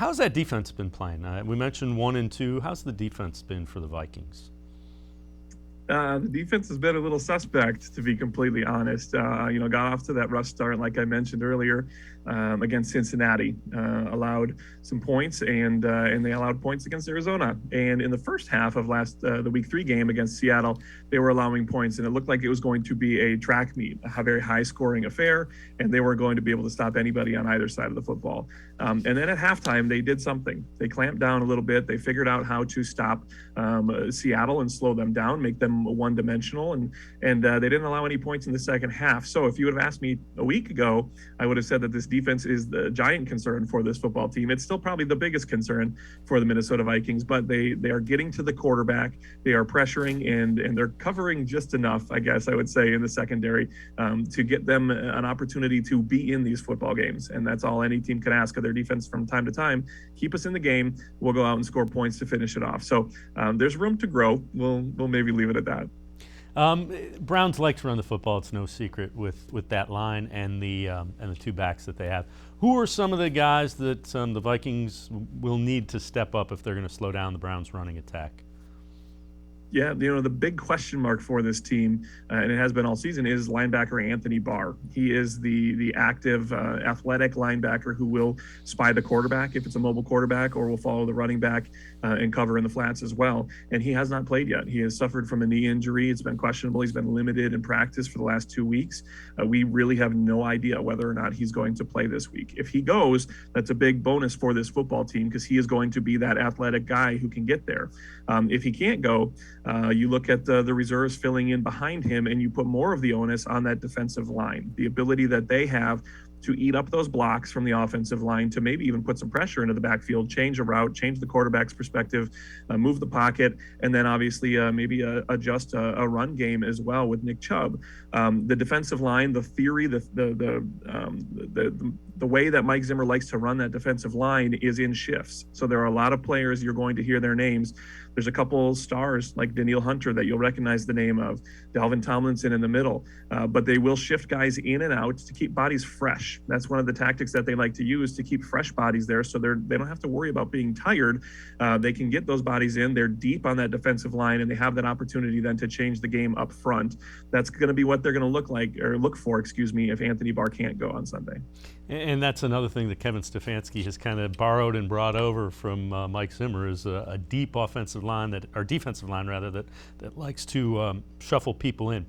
How's that defense been playing? We mentioned 1 and 2. How's the defense been for the Vikings? The defense has been a little suspect, to be completely honest. Got off to that rough start, like I mentioned earlier, against Cincinnati. Allowed some points, and they allowed points against Arizona. And in the first half of the Week 3 game against Seattle, they were allowing points, and it looked like it was going to be a track meet, a very high-scoring affair, and they were going to be able to stop anybody on either side of the football. And then at halftime, they did something. They clamped down a little bit. They figured out how to stop Seattle and slow them down, make them one-dimensional, and they didn't allow any points in the second half. So if you would have asked me a week ago, I would have said that this defense is the giant concern for this football team. It's still probably the biggest concern for the Minnesota Vikings, but they are getting to the quarterback. They are pressuring, and they're covering just enough, I guess I would say, in the secondary to get them an opportunity to be in these football games. And that's all any team can ask of their defense from time to time. Keep us in the game. We'll go out and score points to finish it off. So there's room to grow. We'll maybe leave it at that. Browns like to run the football. It's no secret with that line and the 2 backs that they have. Who are some of the guys that the Vikings will need to step up if they're going to slow down the Browns' running attack? Yeah, the big question mark for this team, and it has been all season, is linebacker Anthony Barr. He is the active, athletic linebacker who will spy the quarterback if it's a mobile quarterback, or will follow the running back and cover in the flats as well. And he has not played yet. He has suffered from a knee injury. It's been questionable. He's been limited in practice for the last 2 weeks. We really have no idea whether or not he's going to play this week. If he goes, that's a big bonus for this football team, because he is going to be that athletic guy who can get there. If he can't go, you look at the reserves filling in behind him, and you put more of the onus on that defensive line. The ability that they have to eat up those blocks from the offensive line, to maybe even put some pressure into the backfield, change a route, change the quarterback's perspective, move the pocket, and then obviously maybe adjust a run game as well with Nick Chubb. The defensive line, the theory, the way that Mike Zimmer likes to run that defensive line is in shifts. So there are a lot of players, you're going to hear their names. There's a couple stars like Danielle Hunter that you'll recognize the name of, Dalvin Tomlinson in the middle, but they will shift guys in and out to keep bodies fresh. That's one of the tactics that they like to use, to keep fresh bodies there, so they don't have to worry about being tired. They can get those bodies in. They're deep on that defensive line, and they have that opportunity then to change the game up front. That's going to be what they're going to look for, if Anthony Barr can't go on Sunday. And that's another thing that Kevin Stefanski has kind of borrowed and brought over from Mike Zimmer, is a deep defensive line that likes to shuffle people in.